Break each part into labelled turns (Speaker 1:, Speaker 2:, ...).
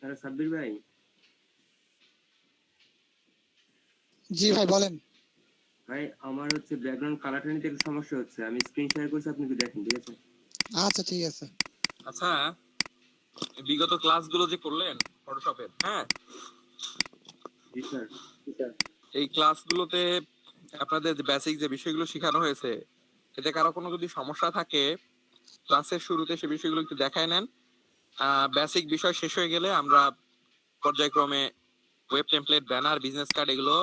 Speaker 1: Hello Sabbir ভাই।
Speaker 2: জি ভাই বলেন।
Speaker 1: ভাই আমার হচ্ছে ব্যাকগ্রাউন্ড কালারটা নিতে একটু সমস্যা হচ্ছে, আমি স্ক্রিন শেয়ার করছি, আপনি একটু দেখেন, ঠিক আছে?
Speaker 2: আচ্ছা ঠিক আছে।
Speaker 3: আচ্ছা, বিগত ক্লাসগুলো যে করলেন ফটোশপের, হ্যাঁ,
Speaker 1: জি স্যার।
Speaker 3: এই ক্লাসগুলোতে আপনাদের যে বেসিক যে বিষয়গুলো শেখানো হয়েছে, এতে কারো কোনো যদি সমস্যা থাকে ক্লাসের শুরুতে সে বিষয়গুলো একটু দেখায় নেন। বেসিক বিষয় শেষ হয়ে গেলে আমরা পর্যায়ক্রমে web template, banner, business card এগুলো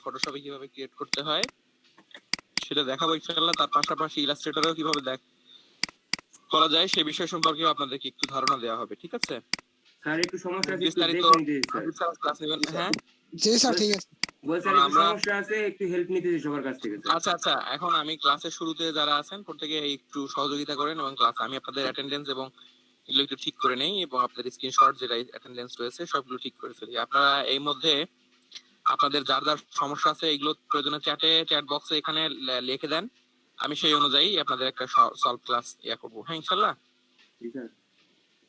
Speaker 3: ফটোশপে কিভাবে ক্রিয়েট করতে হয় সেটা দেখাবো ইনশাআল্লাহ। তার পাশাপাশি ইলাস্ট্রেটরেও কিভাবে করা যায় সে বিষয় সম্পর্কে আপনাদেরকে একটু ধারণা দেওয়া হবে, ঠিক আছে?
Speaker 1: স্যার একটু সমস্যা আছে, একটু
Speaker 3: বিস্তারিত
Speaker 1: দেখে নিতে স্যার।
Speaker 3: ক্লাস নেবেন, হ্যাঁ।
Speaker 2: জি স্যার ঠিক আছে।
Speaker 1: বল স্যার, একটু
Speaker 3: আমরা
Speaker 1: সমস্যা আছে, একটু হেল্প নিতেছি সবার কাছ থেকে স্যার।
Speaker 3: আচ্ছা আচ্ছা, এখন আমি ক্লাসের শুরুতে যারা আছেন প্রত্যেকে একটু সহযোগিতা করেন এবং ক্লাস আমি আপনাদের অ্যাটেন্ডেন্স এবং এগুলো একটু ঠিক করে নেই এবং আপনাদের স্ক্রিনশট যেটা অ্যাটেন্ডেন্স রয়েছে সবগুলো ঠিক করে ফেলি। আপনারা এই মধ্যে আপনাদের যার যার সমস্যা আছে এগুলো প্রয়োজনে চ্যাট বক্সে এখানে লিখে দেন, আমি সেই অনুযায়ী আপনাদের একটা সলভ ক্লাস করবো, হ্যাঁ ইনশাল্লাহ।
Speaker 1: জি স্যার।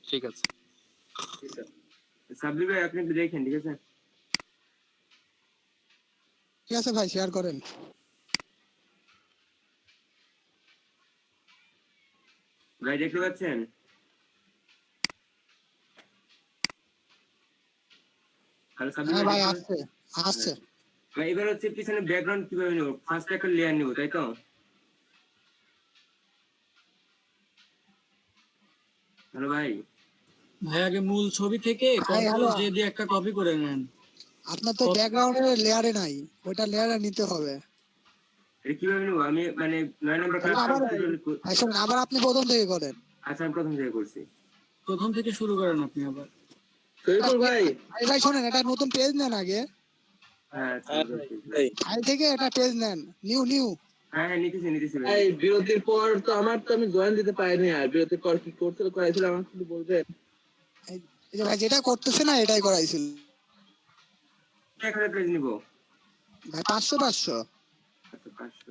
Speaker 3: ঠিক আছে
Speaker 1: সাব্বির ভাই আপনি একটু দেখেন, ঠিক আছে?
Speaker 2: ঠিক আছে ভাই শেয়ার করেন।
Speaker 1: ভাই দেখতে পাচ্ছেন? হ্যালো সাব্বির
Speaker 2: হ্যাঁ
Speaker 1: ভাই,
Speaker 2: ভাই
Speaker 1: দেখতে
Speaker 2: আসছে আসছে।
Speaker 1: ভাই এবার হচ্ছে পিছনে ব্যাকগ্রাউন্ড কিভাবে নেব? ফার্স্ট একটা লেয়ার নেব, তাই তো? হ্যালো ভাই।
Speaker 4: ভাই আগে মূল ছবি থেকে
Speaker 2: ভাই,
Speaker 4: কন্ট্রোল
Speaker 2: হ্যালো।
Speaker 4: জে দিয়ে একটা কপি করে নেন।
Speaker 2: আপনার তো ব্যাকগ্রাউন্ডের লেয়ারে নাই, ওইটা লেয়ারে নিতে হবে।
Speaker 1: এটা কিভাবে নেব? আমি মানে 9 নম্বর ক্লাস
Speaker 2: আবার শুনুন, আবার আপনি প্রথম থেকে করেন।
Speaker 1: আচ্ছা, আমি প্রথম থেকে করছি।
Speaker 4: প্রথম থেকে শুরু করেন আপনি আবার।
Speaker 2: ভাই ভাই শোনেন, এটা নতুন পেজ নেন আগে।
Speaker 1: হ্যাঁ আচ্ছা,
Speaker 2: ফাইল থেকে একটা পেজ নেন, নিউ নিউ।
Speaker 1: হ্যাঁ নিতেছি ভাই।
Speaker 5: এই বিরতির পর তো আমার তো আমি জয়েন দিতে পারিনি, আর বিরতির পর কি করতে করাইছিল আমাকে একটু বলবেন?
Speaker 2: এই যে ভাই যেটা করতেছে না এটাই করাইছিল।
Speaker 1: এখানে পেজ নিব।
Speaker 2: ভাই 500 500।
Speaker 1: আচ্ছা 500।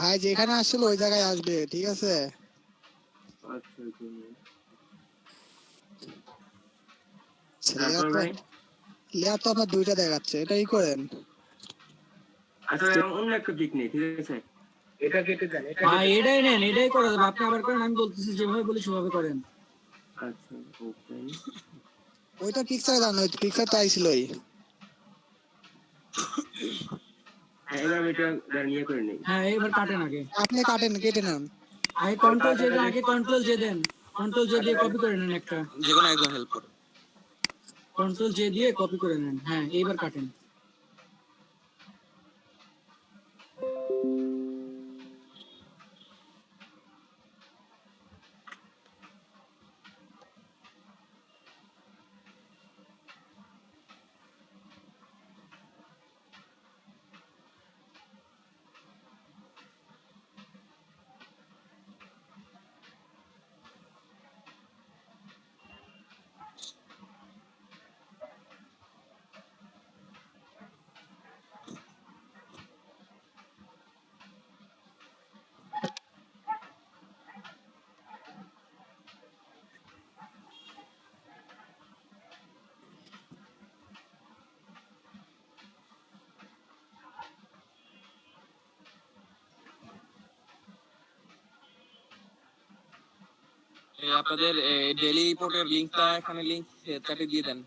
Speaker 2: ভাই যেখানে আসলে ওই জায়গায় আসবে, ঠিক আছে?
Speaker 1: তারপর ভাই
Speaker 2: লেয়ার তো আপনার দুইটা দেখাচ্ছে, এটাই করেন।
Speaker 1: আচ্ছা ভাই, অন্য একটা দিক নেই, ঠিক আছে?
Speaker 5: এটা কেটে দেন, এটা
Speaker 4: ভাই এটাই নেন, এটাই করে দেবো। আপনি আবার করেন, আমি বলতেছি যেভাবে বলি সেভাবে করেন।
Speaker 1: আচ্ছা ওকে।
Speaker 2: ওইটা পিকচারে দাও, ওই পিকচার তো আইছিলই।
Speaker 1: হ্যাঁ এবার আমি এটা নিয়ে করে নেই।
Speaker 4: হ্যাঁ এবার কাটেন আগে।
Speaker 2: আপনি কাটেন, কেটে নেন।
Speaker 4: আগে কন্ট্রোল জে দেন, আগে কন্ট্রোল জে দেন। কন্ট্রোল জে দিয়ে কপি করে নেন একটা।
Speaker 3: যে কোনো একজন হেল্প করে।
Speaker 4: কন্ট্রোল জে দিয়ে কপি করে নেন। হ্যাঁ এইবার কাটেন।
Speaker 3: আপনাদের ডেইলি রিপোর্টের লিংকটা এখানে লিংক চ্যাটে দিয়ে দেন।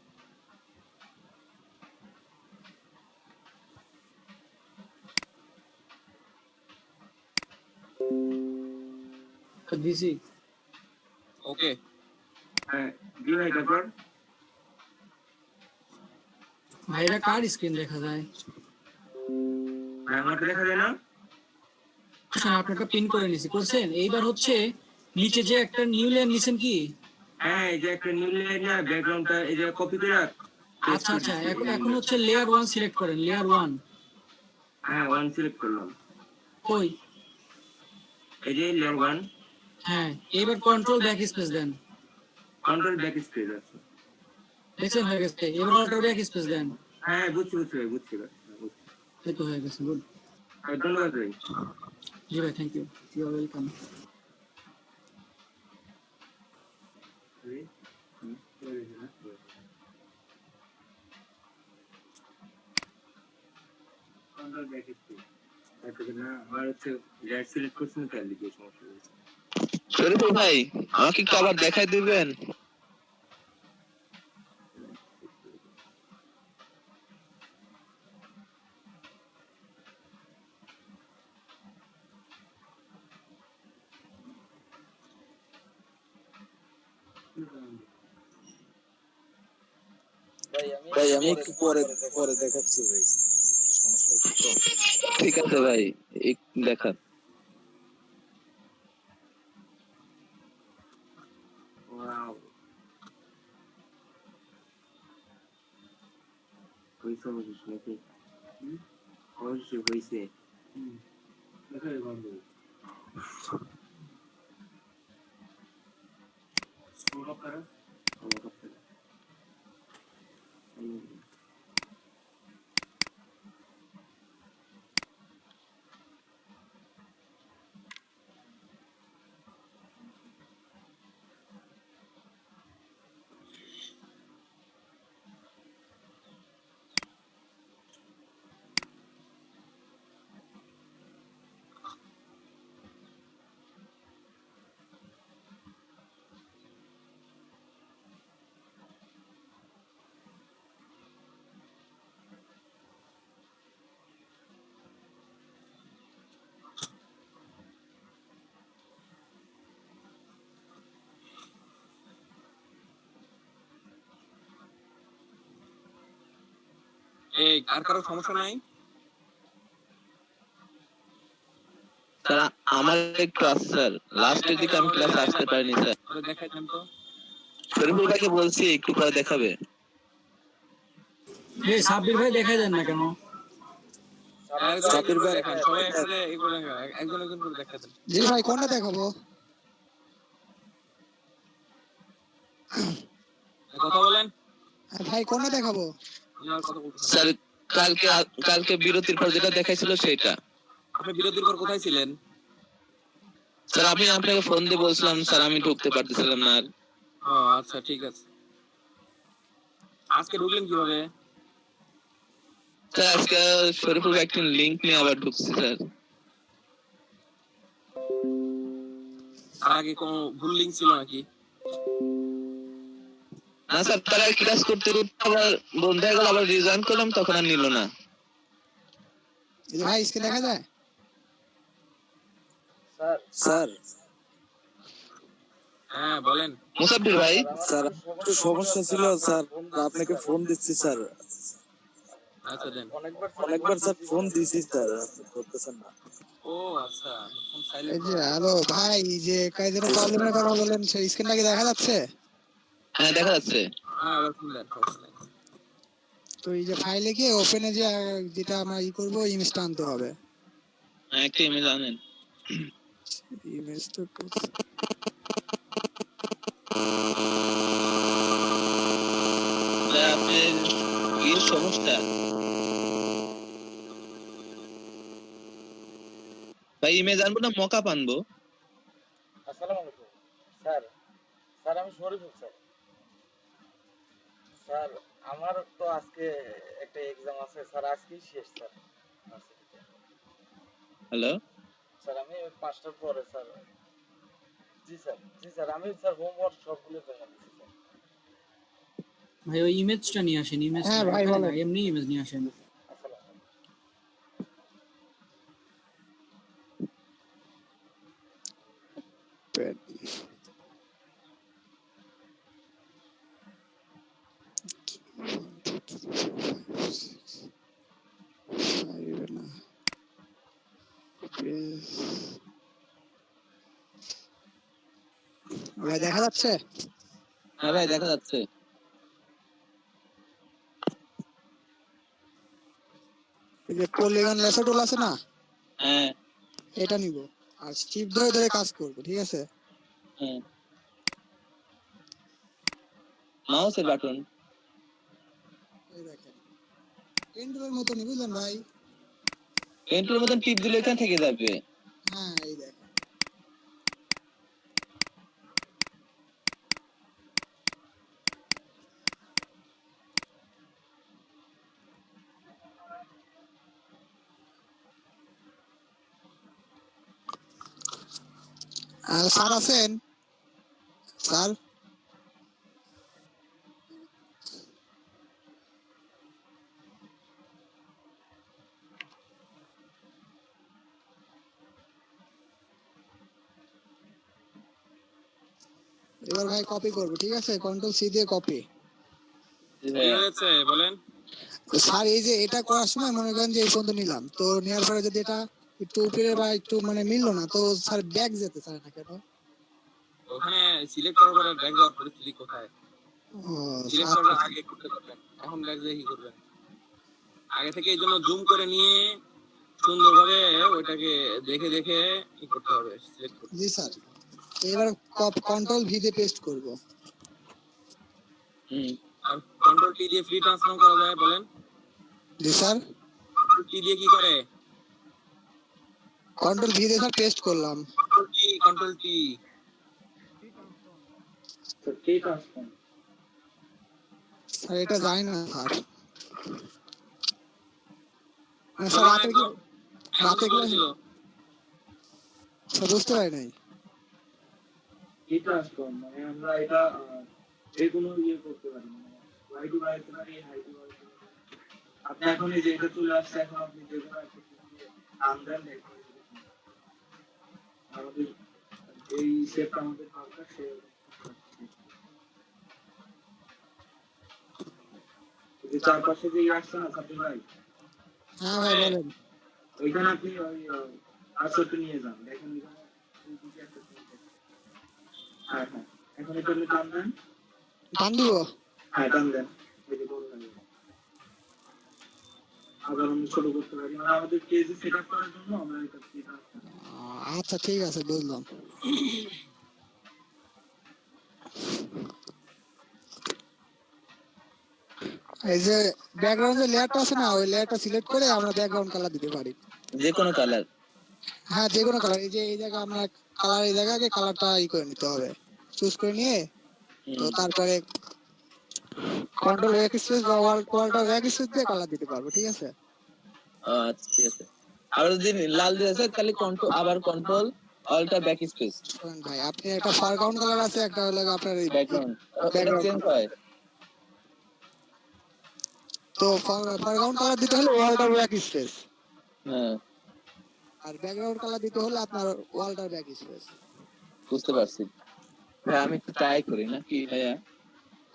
Speaker 4: দিছি।
Speaker 3: ওকে।
Speaker 1: হ্যাঁ জি ভাই, তারপর
Speaker 4: ভাই এটা কার স্ক্রিন দেখা যায়?
Speaker 1: আমার তো দেখা যায় না।
Speaker 4: আপনাকে পিন করে নিছি, করছেন? এইবার হচ্ছে নিচে যে একটা নিউ লেয়ার নিছেন কি?
Speaker 1: হ্যাঁ এই যে একটা নিউ লেয়ার না, ব্যাকগ্রাউন্ডটা এই যে কপি করে
Speaker 4: আচ্ছা আচ্ছা, এখন হচ্ছে লেয়ার 1 সিলেক্ট করেন, লেয়ার 1।
Speaker 1: হ্যাঁ 1 সিলেক্ট করলাম।
Speaker 4: তো কই?
Speaker 1: এই যে লেয়ার 1
Speaker 4: হ্যাঁ, এবার কন্ট্রোল ব্যাক স্পেস দেন।
Speaker 1: কন্ট্রোল ব্যাক স্পেস আছে।
Speaker 4: দেখছেন হয়ে গেছে, এবার অল্টার ব্যাক স্পেস দেন।
Speaker 1: হ্যাঁ বুঝছি ভাই, বুঝছি ভাই, বুঝছি।
Speaker 4: এই তো হয়ে গেছে, গুড।
Speaker 1: ধন্যবাদ ভাই।
Speaker 4: জি ভাই, thank you, you are welcome.
Speaker 1: Control back space তারপরে না আমার হচ্ছে রেড সিলেক্ট করছেন তার লিখে সমস্যা হয়েছে।
Speaker 5: শরীফুল ভাই আমাকে একটু আবার দেখাই দিবেন? ভাই আমি একটু পরে পরে দেখাচ্ছি ভাই, সমস্যা হচ্ছে তো। ঠিক আছে ভাই, দেখান।
Speaker 1: ওয়াও, হয়েছে অবশ্যই নাকি? অবশ্যই হয়েছে। দেখাই বন্ধ করা
Speaker 3: এই আর কারো সমস্যা নাই?
Speaker 5: স্যার আমার একটু আছে স্যার, লাস্টের দিকে আমি ক্লাস আসতে পারিনি স্যার।
Speaker 3: আরে দেখাই দেন তো।
Speaker 5: শরীফুল ভাইকে বলছি একটু পরে দেখাবে।
Speaker 4: এই সাব্বির ভাই দেখাই দেন না কেন?
Speaker 3: সাবির ভাই দেখান, সবাই একসাথে এগুলো একজন একজন করে দেখাই দেন।
Speaker 2: জি ভাই, কোনটা দেখাবো?
Speaker 3: কথা বলেন।
Speaker 2: ভাই কোনটা দেখাবো?
Speaker 3: আমার কথা বলতেছেন।
Speaker 5: স্যার কালকে কালকে বিরতির পর যেটা দেখাইছিল সেটা।
Speaker 3: আপনি বিরতির পর কোথায় ছিলেন?
Speaker 5: স্যার আমি আপনাকে ফোন দিয়ে বলছিলাম স্যার আমি ঢুকতে পারতেছিলাম না আর।
Speaker 3: ও আচ্ছা ঠিক আছে। আজকে ঢুকলেন কিভাবে?
Speaker 5: স্যার আজকে শরীফুল ভাই একটা লিংক নিয়ে আবার ঢুকছি স্যার।
Speaker 3: আর আগে কোনো ভুল লিংক ছিল নাকি?
Speaker 5: না স্যার, তারা ক্লাস করতে করতে আবার বন্ধ হয়ে গেল, আবার রিজয়েন করলাম তখন আর নিল না।
Speaker 2: এই যে ভাই স্ক্রিন দেখা যায়?
Speaker 5: স্যার
Speaker 3: হ্যাঁ বলেন।
Speaker 5: মুসাফির ভাই,
Speaker 6: স্যার একটু সমস্যা ছিল স্যার, আপনাকে ফোন দিচ্ছি স্যার।
Speaker 3: আচ্ছা দেন।
Speaker 6: অনেকবার স্যার ফোন দিছি স্যার, আপনি ধরতেছেন না।
Speaker 3: ও আচ্ছা, ফোন
Speaker 2: এই
Speaker 3: সাইলেন্ট
Speaker 2: যে
Speaker 3: করা।
Speaker 2: হ্যালো ভাই, যে কাজের প্রবলেমের কথা বলেন, সেই স্ক্রিনটা কি দেখা যাচ্ছে?
Speaker 5: হ্যাঁ দেখা যাচ্ছে।
Speaker 3: হ্যাঁ আবার ফোন দেন, সমস্যা নাই।
Speaker 2: তো এই যে ফাইলে গিয়ে ওপেনে যে যেটা আমরা করবো, ইমেজটা আনতে হবে।
Speaker 5: হ্যাঁ একটা ইমেজ আনেন।
Speaker 2: ইমেজ তো
Speaker 5: আপনার কি সমস্যা ভাই? ইমেজ আনবো না মকআপ আনবো?
Speaker 6: আসসালামু আলাইকুম স্যার। স্যার আমি শরীফুল স্যার। স্যার আমার তো আজকে একটা এক্সাম আছে স্যার, আজকেই শেষ স্যার।
Speaker 5: হ্যালো
Speaker 6: স্যার আমি 5টার পরে স্যার। জি স্যার, জি স্যার, আমি স্যার হোমওয়ার্ক সবগুলো জমা দিচ্ছি স্যার।
Speaker 4: ভাই ওই ইমেজটা নিয়ে আসেন, ইমেজ
Speaker 2: হ্যাঁ ভাই, বলেন।
Speaker 4: এমনি ইমেজ নিয়ে আসেন।
Speaker 6: আসসালামু আলাইকুম।
Speaker 2: ভাই দেখা যাচ্ছে?
Speaker 5: হ্যাঁ ভাই দেখা যাচ্ছে।
Speaker 2: এই যে পলিগন লেসো টুল আছে না,
Speaker 5: হ্যাঁ
Speaker 2: এটা নিব আর শিফট ধরে ধরে কাজ করব, ঠিক আছে?
Speaker 5: হুম, মাউসের বাটন।
Speaker 2: এই দেখেন পেন্টুলের মতনই, বুঝলেন ভাই?
Speaker 5: পেন্টুর মতন টিপ দিলে এখান থেকে যাবে।
Speaker 2: হ্যাঁ এই দেখেন। আর স্যার আছেন? স্যার এবার ভাই কপি করব, ঠিক আছে? কন্ট্রোল সি দিয়ে কপি।
Speaker 5: জি
Speaker 3: কি
Speaker 5: ভাইয়া।
Speaker 3: হয়েছে বলেন?
Speaker 2: স্যার এই যে এটা করার সময় মনে করেন যে এই পর্যন্ত নিলাম, তো নেওয়ার পরে যদি এটা একটু উপরে বা একটু মানে মিললো না, তো স্যার ব্যাক যেতে চায় না কেন?
Speaker 3: ওখানে সিলেক্ট করার পরে ব্যাক যাওয়ার পরিস্থিতি কোথায়?
Speaker 2: ও
Speaker 3: সিলেক্ট
Speaker 2: আচ্ছা
Speaker 3: করার আগে করতে পারবেন, এখন ব্যাক দিয়ে কি করবেন? আগে থেকে এই জন্য জুম করে নিয়ে সুন্দরভাবে ওইটাকে দেখে দেখে কি করতে হবে, সিলেক্ট করতে
Speaker 2: জি স্যার। এবার কন্ট্রোল ভি দিয়ে পেস্ট করব।
Speaker 5: হুম,
Speaker 3: আর কন্ট্রোল টি দিয়ে ফ্রি ট্রান্সফর্ম করা যায় বলেন?
Speaker 2: জি স্যার।
Speaker 3: কন্ট্রোল টি দিয়ে কি করে?
Speaker 2: কন্ট্রোল ভি দিয়ে স্যার পেস্ট করলাম।
Speaker 3: কন্ট্রোল টি
Speaker 6: তো কি ট্রান্সফর্ম?
Speaker 2: স্যার এটা যায় না স্যার। মানে স্যার রাতে কি
Speaker 3: ছিল
Speaker 2: স্যার বুঝতে পারি নাই।
Speaker 6: কি ট্রান্সফর্ম মানে আমরা এটা যে কোনো ইয়ে করতে পারি, মানে ওয়াইডি বাড়াইতে পারি, হাইডি বাড়াইতে পারি। আপনি এখন এই যে এটা চলে আসছে, এখন আপনি যে কোনো একটা কিছু দিয়ে নাম দেন, দেখবেন আমাদের এই শেপটা আমাদের দরকার, সে এই যে চারপাশে যে ইয়ে আসছে না সাথে ভাই,
Speaker 2: হ্যাঁ ভাই বলেন।
Speaker 6: ওইখানে আপনি ওই কার্সরটা নিয়ে যান, দেখেন ওইখানে দুই দিকে একটা চিহ্ন আছে। হ্যাঁ হ্যাঁ, এখন এটা আপনি টান দেন।
Speaker 2: টান দিব?
Speaker 6: হ্যাঁ টান দেন, এই যে বড় হয়ে গেল। আবার আমরা ছোট করতে পারি, মানে আমাদের কেজি সেট আপ করার জন্য আমরা এটা
Speaker 2: আচ্ছা ঠিক আছে, বুঝলাম। এই যে ব্যাকগ্রাউন্ডের লেয়ারটা আছে না, ওই লেয়ারটা সিলেক্ট করে আমরা ব্যাকগ্রাউন্ড কালার দিতে পারি।
Speaker 5: যে কোনো কালার।
Speaker 2: হ্যাঁ যে কোনো কালার। এই যে এই জায়গায় আমরা কালার, এই জায়গায় কালারটা করে নিতে হবে, চুজ করে নিয়ে তো তারপরে কন্ট্রোল ব্যাক স্পেস বা ওয়ালটা ব্যাক স্পেস দিয়ে কালার দিতে পারবো, ঠিক আছে?
Speaker 5: আচ্ছা ঠিক আছে। আবার যদি লাল দিয়ে আছে তাহলে কন্ট্রোল, আবার কন্ট্রোল অল্টার ব্যাক স্পেস
Speaker 2: শুনুন ভাই, আপনি একটা ফরগ্রাউন্ড কালার আছে, একটা হলো আপনার এই
Speaker 5: ব্যাকগ্রাউন্ড, এটা
Speaker 2: ব্যাকগ্রাউন্ড।
Speaker 5: চেঞ্জ হয়।
Speaker 2: তো ফরগ্রাউন্ড কালার দিতে হলে ওয়ালটার ব্যাক স্পেস,
Speaker 5: হ্যাঁ
Speaker 2: আর ব্যাকগ্রাউন্ড কালার দিতে হলে আপনার ওয়ালটার ব্যাক স্পেস।
Speaker 5: বুঝতে পারছি ভাই, আমি একটু ট্রাই করি নাকি ভাইয়া?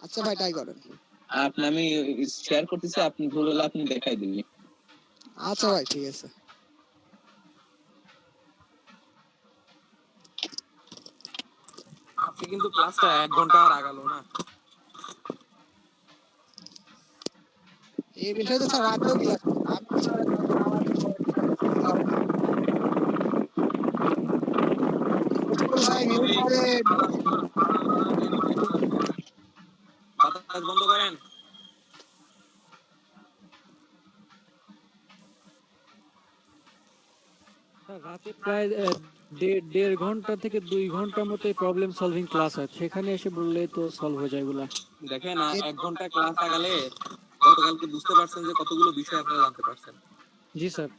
Speaker 2: আচ্ছা ভাই ট্রাই করেন।
Speaker 5: আমি শেয়ার করতেছি, আপনি ভুল হলে আপনি দেখাই দিবি।
Speaker 2: আচ্ছা ভাই ঠিক আছে।
Speaker 3: আজকে কিন্তু ক্লাসটা 1 ঘন্টা আর আগালো না।
Speaker 2: এই বিষয়ে তো স্যার রাতেও ক্লাস ভাই মিউট করেন।
Speaker 3: বাতাস বন্ধ করেন।
Speaker 7: রাতে প্রায় দেড় ঘন্টা থেকে 2 ঘন্টার মতো প্রবলেম সলভিং ক্লাস হয়, সেখানে এসে বললে তো সলভ হয়ে যায় এগুলা।
Speaker 3: দেখেন 1 ঘন্টা ক্লাস আগালে গতকালকে বুঝতে পারছেন যে কতগুলো বিষয় আপনারা জানতে পারছেন।
Speaker 7: জি স্যার।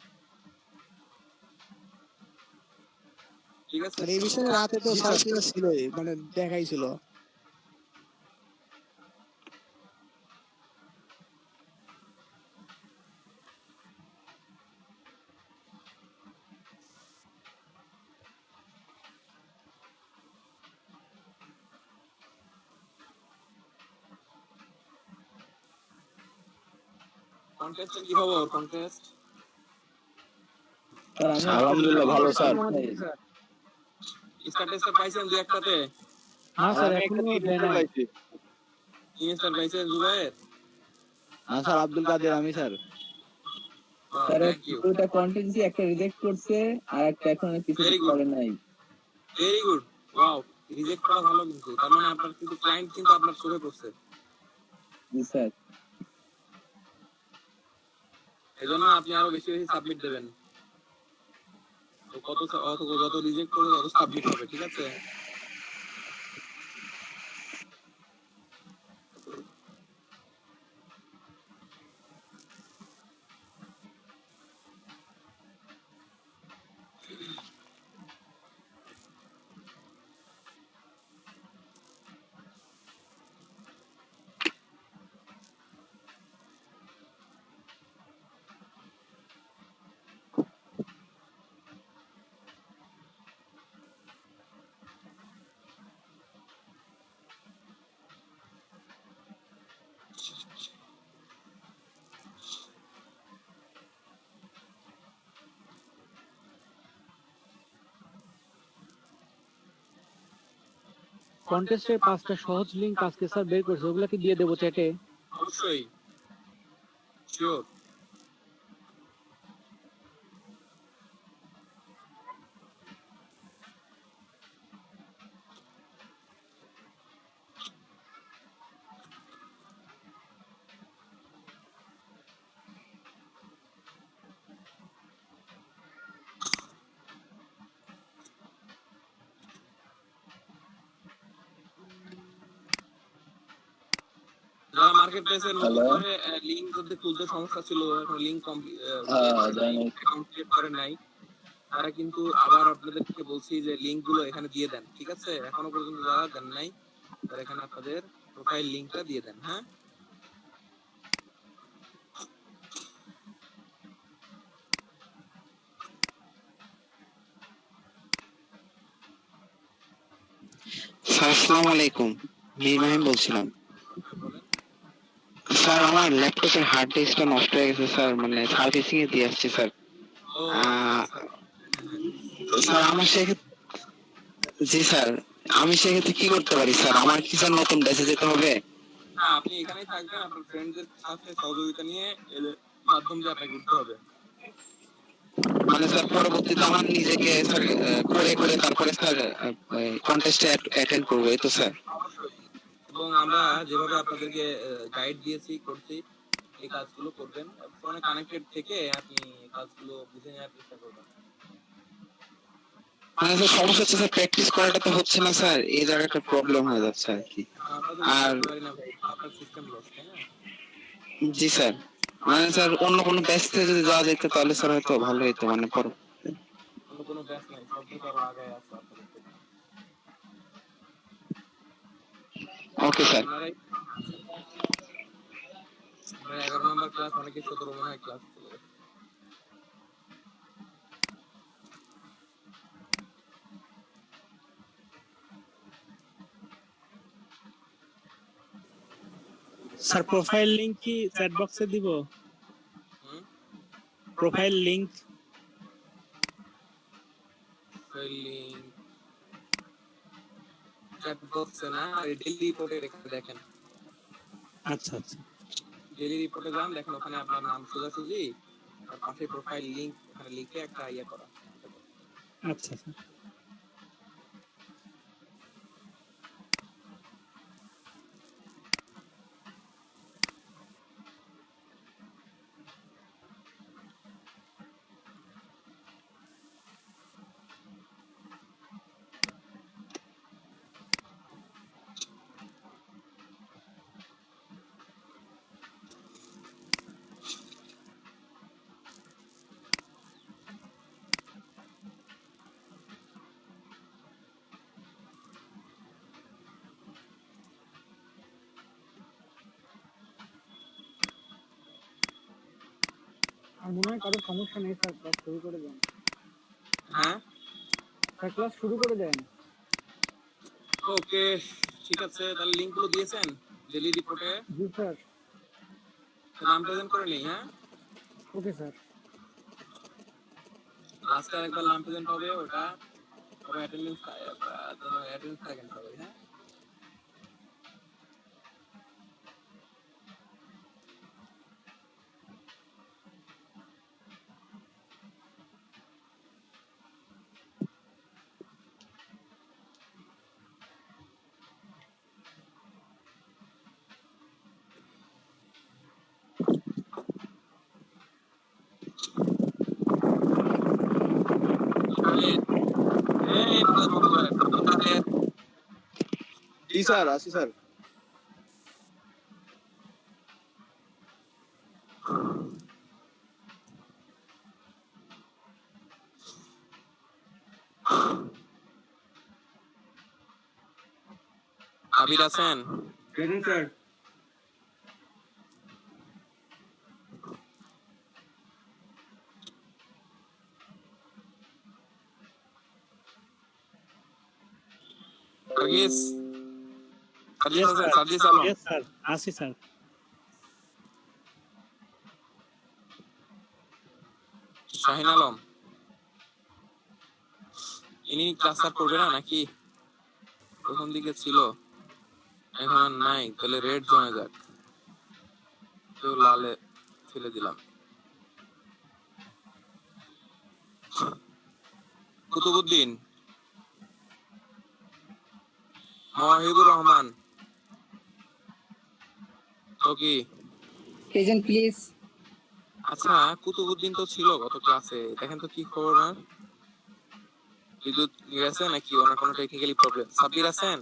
Speaker 3: ঠিক আছে,
Speaker 2: আর এই বিষয়ে রাতে তো স্যার ক্লাস ছিলই, মানে দেখাই ছিল।
Speaker 3: কন্টেস্টের কি খবর? কন্টেস্ট
Speaker 5: আলহামদুলিল্লাহ ভালো স্যার।
Speaker 3: স্টার টেস্টে পাইছেন দুই একটাতে?
Speaker 7: না স্যার এখনো দেয় নাই।
Speaker 3: তিন স্টার পাইছেন জুবাইর?
Speaker 5: স্যার আব্দুল কাদের আমি স্যার। স্যার
Speaker 3: থ্যাংক ইউ,
Speaker 5: দুটো কন্টেন্টই একটা রিজেক্ট করছে আর একটা এখনো কিছু
Speaker 3: ভেরি গুড,
Speaker 5: করে নাই।
Speaker 3: ভেরি গুড, ওয়াও, রিজেক্ট করা ভালো, কিন্তু তার মানে আপনার কিন্তু ক্লায়েন্ট কিন্তু আপনার চোখে পড়ছে,
Speaker 5: জি স্যার।
Speaker 3: এজন্য আপনি আরো বেশি বেশি সাবমিট দেবেন। তো যত রিজেক্ট করবে তত সাবমিট হবে, ঠিক আছে?
Speaker 7: কন্টেস্টের 5টা সহজ লিংক আজকে স্যার বের করেছে, ওগুলা কি দিয়ে দেবো চ্যাটে?
Speaker 3: অবশ্যই, শিওর। যারা মার্কেট প্লেসের নতুন
Speaker 5: হ্যালো।
Speaker 3: করে লিংক যদি খুলতে সমস্যা ছিল, এখন লিংক
Speaker 5: জানি।
Speaker 3: অ্যাকাউন্ট ক্রিয়েট করেন নাই, তারা কিন্তু আবার আপনাদেরকে বলছি যে লিংক গুলো এখানে দিয়ে দেন, ঠিক আছে? এখনো পর্যন্ত যারা দেন নাই তারা এখানে আপনাদের প্রোফাইল লিংকটা দিয়ে দেন, হ্যাঁ?
Speaker 8: স্যার আসসালামু আলাইকুম, মাহিম বলছিলাম।
Speaker 3: বলেন।
Speaker 8: স্যার আমার ল্যাপটপের হার্ড ডিস্কটা নষ্ট হয়ে গেছে স্যার, মানে সার্ভিসিং এ দিয়ে আসছি স্যার।
Speaker 3: ও আচ্ছা
Speaker 8: আহ,
Speaker 3: আচ্ছা,
Speaker 8: স্যার আমার সেক্ষেত্রে, জি স্যার, আমি সেক্ষেত্রে কি করতে পারি স্যার? আমার কি স্যার নতুন দেশে যেতে হবে?
Speaker 3: না আপনি এখানেই থাকবেন, আপনার ফ্রেন্ডদের সাথে সহযোগিতা নিয়ে এদের মাধ্যম দিয়ে আপনাকে ঘুরতে হবে।
Speaker 8: মানে স্যার পরবর্তীতে আমার নিজেকে স্যার করে করে তারপরে স্যার কন্টেস্টে অ্যাটেন্ড করবো, এই তো স্যার?
Speaker 3: অবশ্যই। এবং আমরা যেভাবে আপনাদেরকে গাইড দিয়েছি করছি, এই কাজগুলো করবেন, ফোনে কানেক্টেড থেকে আপনি কাজগুলো বুঝে নেওয়ার চেষ্টা করবেন।
Speaker 8: মানে স্যার সমস্যা হচ্ছে স্যার, প্র্যাকটিস করাটা তো হচ্ছে না স্যার, এই জায়গাটা প্রবলেম হয়ে যাচ্ছে আর কি।
Speaker 3: আমরা তো কিছু
Speaker 8: আর
Speaker 3: করতে পারি না ভাই, আপনার সিস্টেম লস, তাই না?
Speaker 8: জি স্যার, মানে স্যার অন্য কোনো ব্যাচ থেকে যদি যাওয়া যেত তাহলে স্যার হয়তো ভালো হতো, মানে
Speaker 3: অন্য কোনো ব্যাচ নাই, সব থেকে আরো আগায় আছে আপনাদের থেকে।
Speaker 8: Okay sir.
Speaker 3: আপনারাই 11 নম্বর ক্লাস, অনেকে 17 মনে হয় ক্লাস চলে গেছে।
Speaker 9: স্যার প্রোফাইল লিংক কি চ্যাট বক্সে দিব?
Speaker 3: হুম,
Speaker 9: প্রোফাইল লিংক
Speaker 3: লিংক চ্যাট বক্সে না, ডেইলি রিপোর্টে দেখেন।
Speaker 9: আচ্ছা আচ্ছা
Speaker 3: ডেইলি রিপোর্টে যান, দেখেন ওখানে আপনার নাম সোজাসুজি, আর পাশে প্রোফাইল লিংক, ওখানে লিখে একটা ইয়ে করা।
Speaker 9: আচ্ছা স্যার।
Speaker 7: আর মনে হয় কারো সমস্যা নেই স্যার, ক্লাস শুরু করে দেন।
Speaker 3: হ্যাঁ,
Speaker 7: স্যার ক্লাস শুরু করে দেন।
Speaker 3: ওকে, ঠিক আছে, তাহলে লিংক গুলো দিয়েছেন ডেইলি রিপোর্টে?
Speaker 7: জি স্যার।
Speaker 3: নাম প্রেজেন্ট করে নেই, হ্যাঁ?
Speaker 7: Okay sir.
Speaker 3: লাস্টে একবার নাম প্রেজেন্ট হবে, ওটা সবাই অ্যাটেন্ডেন্স থাকেন সবাই, হ্যাঁ?
Speaker 5: জি স্যার, আছি স্যার।
Speaker 3: আবির আছেন?
Speaker 1: Present sir.
Speaker 3: Sarjis Sarjis
Speaker 9: Yes,
Speaker 3: আছেন?
Speaker 9: sir.
Speaker 3: Sarjis Alam,
Speaker 9: Yes, sir. আছি স্যার।
Speaker 3: শাহিন আলম, ইনি ক্লাস আর করবে না নাকি? প্রথম দিকে ছিল, এখন আর নাই। তাহলে রেড জমে যাক, তো লালে ফেলে দিলাম। কুতুবুদ্দিন, মহিবুর রহমান, তো কি?
Speaker 10: Present please.
Speaker 3: আচ্ছা, কুতুবুদ্দিন তো ছিল গত ক্লাসে, দেখেন তো কি খবর না? বিদ্যুৎ গেছে নাকি ওনার কোনো টেকনিক্যালি প্রবলেম? সাব্বির আছেন?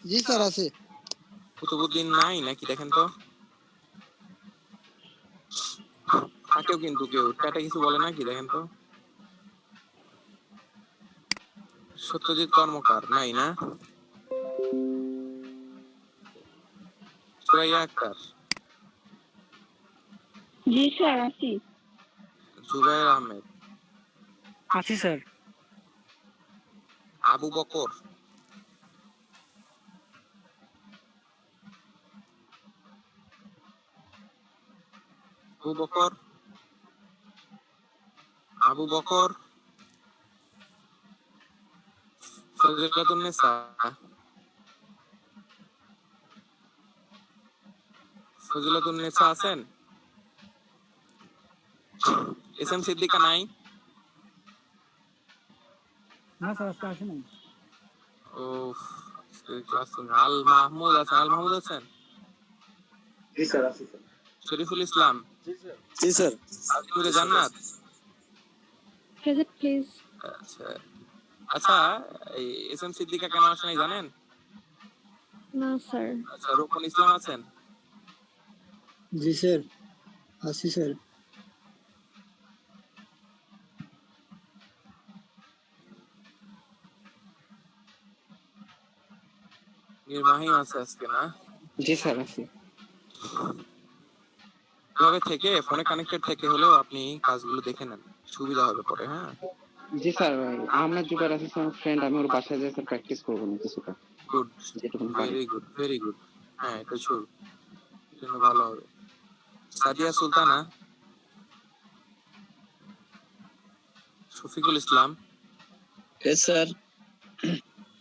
Speaker 2: জি স্যার আছে।
Speaker 3: কুতুবুদ্দিন নাই নাকি দেখেন তো? থাকেও কিন্তু কেউ চ্যাটে কিছু বলে নাকি দেখেন তো? সত্যজিৎ কর্মকার নাই না? সুরাইয়া আক্তার,
Speaker 10: জি স্যার আছি।
Speaker 3: জুবায়ের আহমেদ,
Speaker 7: আছি স্যার।
Speaker 3: আবু বকর, আবু বকর, আবু বকর, ফজিলাতুন্নেসা, ফজিলাতুন্নেসা আছেন? এস এম সিদ্দিকা নাই?
Speaker 7: না স্যার আজকে আসে নাই।
Speaker 3: ও, ক্লাস আল মাহমুদ আছেন? আল মাহমুদ আছেন?
Speaker 6: জি স্যার, আছি স্যার।
Speaker 3: শরীফুল ইসলাম,
Speaker 5: জি স্যার।
Speaker 3: আজিমুরে জান্নাত।
Speaker 10: Present please.
Speaker 3: আচ্ছা আচ্ছা, এই এস এম সিদ্দিকা কেন আসে নাই জানেন?
Speaker 10: না স্যার।
Speaker 3: আচ্ছা, রুকন ইসলাম আছেন?
Speaker 2: জি স্যার আছি স্যার।
Speaker 3: মীর মাহিম আছে আজকে না?
Speaker 8: জি স্যার আছি।
Speaker 3: এভাবে থেকে ফোনে কানেক্টেড থেকে হলেও আপনি কাজগুলো দেখে নেন, সুবিধা হবে পরে। হ্যাঁ,
Speaker 8: জি স্যার, আহমেদ জুবাইর আছে স্যার ফ্রেন্ড, আমি ওর বাসায় যাই স্যার, প্র্যাকটিস করবো না কিছুটা
Speaker 3: গুড,
Speaker 8: যেটুকু পারি।
Speaker 3: Very good, very good. হ্যাঁ, এটা শুরু জন্য ভালো হবে। Sadia Sultana, Shafiqul Islam,
Speaker 5: S sir.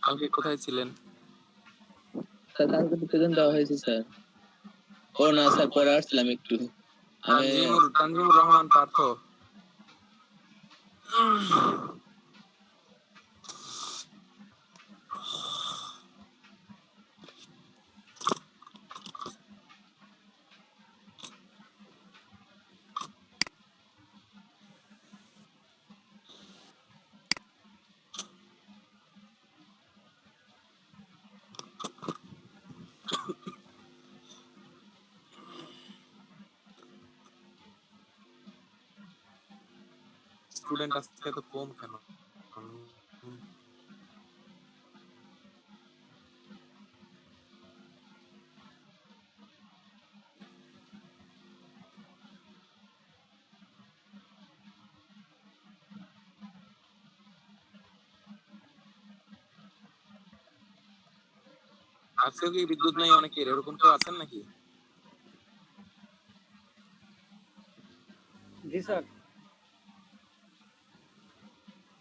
Speaker 3: কালকে কোথায় ছিলেন?
Speaker 5: স্যার কালকে তো প্রেজেন্ট দেওয়া হয়েছে স্যার। ও না স্যার, পরে আসছিলাম একটু। আমি
Speaker 3: তানজিমুর রহমান পার্থ, স্টুডেন্ট আজকে তো কম কেন? আজকে কি বিদ্যুৎ নাই অনেকের, এরকম কেউ আছেন নাকি?
Speaker 7: জি স্যার।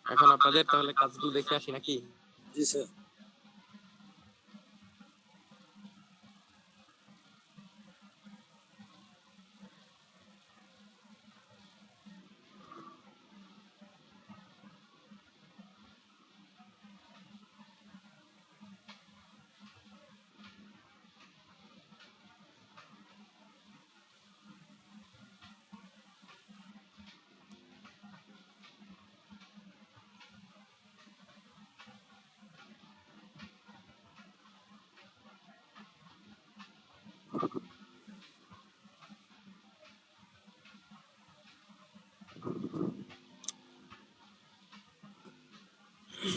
Speaker 3: এখন আপনাদের তাহলে কাজগুলো দেখে আসি নাকি?
Speaker 5: জি স্যার।
Speaker 3: আমার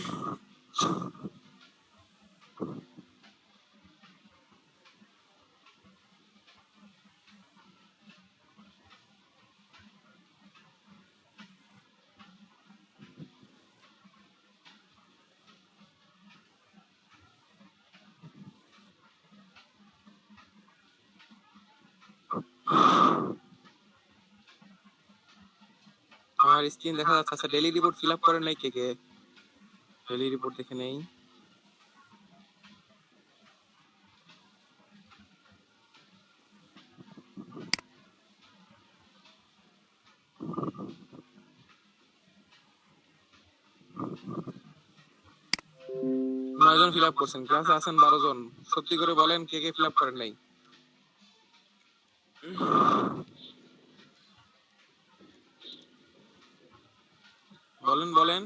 Speaker 3: স্ক্রিন দেখা যাচ্ছে। আচ্ছা, ডেইলি রিপোর্ট ফিল আপ করেন নাই কে কে? ডেইলি রিপোর্ট দেখে নেই। নয়জন ফিল আপ করছেন, ক্লাসে আছেন 12 জন। সত্যি করে বলেন কে কে ফিল আপ করেন নাই? বলেন বলেন।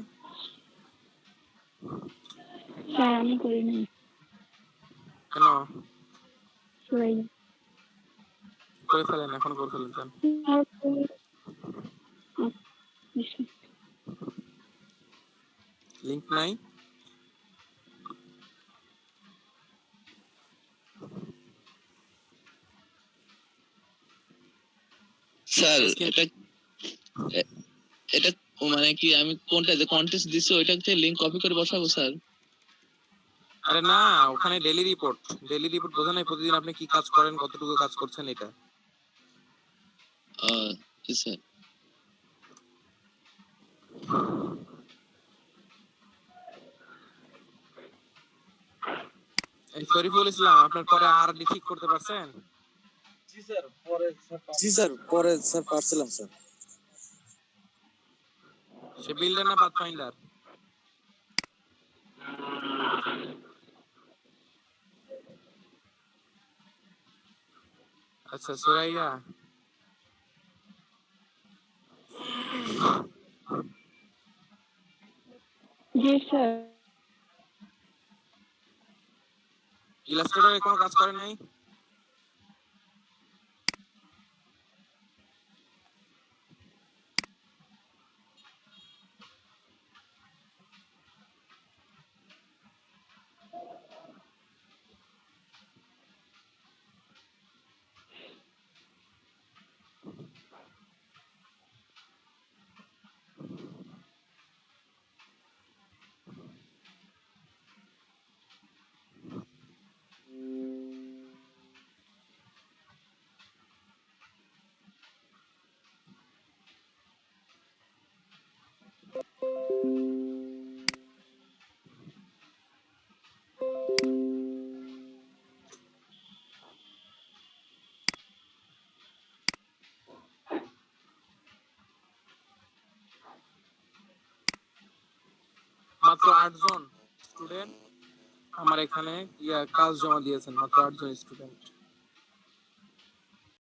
Speaker 10: স্যার আমি করি নাই।
Speaker 3: কেন?
Speaker 10: সবাই
Speaker 3: করে ফেলেন, এখন করে ফেলেন। যান। লিংক নাই?
Speaker 5: স্যার এটা মানে কি আমি কোনটা যে কন্টেস্ট দিছি ওইটা থেকে লিংক কপি করে বসাবো স্যার?
Speaker 3: আরে না, ওখানে ডেইলি রিপোর্ট বোঝা নাই প্রতিদিন আপনি কি কাজ করেন, কতটুকু কাজ করছেন এটা।
Speaker 5: জি স্যার।
Speaker 3: শরীফুল ইসলাম, আপনার পরে আর ডি ঠিক করতে পারছেন?
Speaker 5: জি স্যার, পরে স্যার পারছিলাম স্যার।
Speaker 3: সে বিল্ডার না পাথ ফাইন্ডার? আচ্ছা, সুরাইয়া
Speaker 10: জি স্যার।
Speaker 3: ইলাস্ট্রেটরে কোনো কাজ করেন নাই? মাত্র 8 জন স্টুডেন্ট আমার এখানে কাজ জমা দিয়েছেন, মাত্র 8 জন স্টুডেন্ট।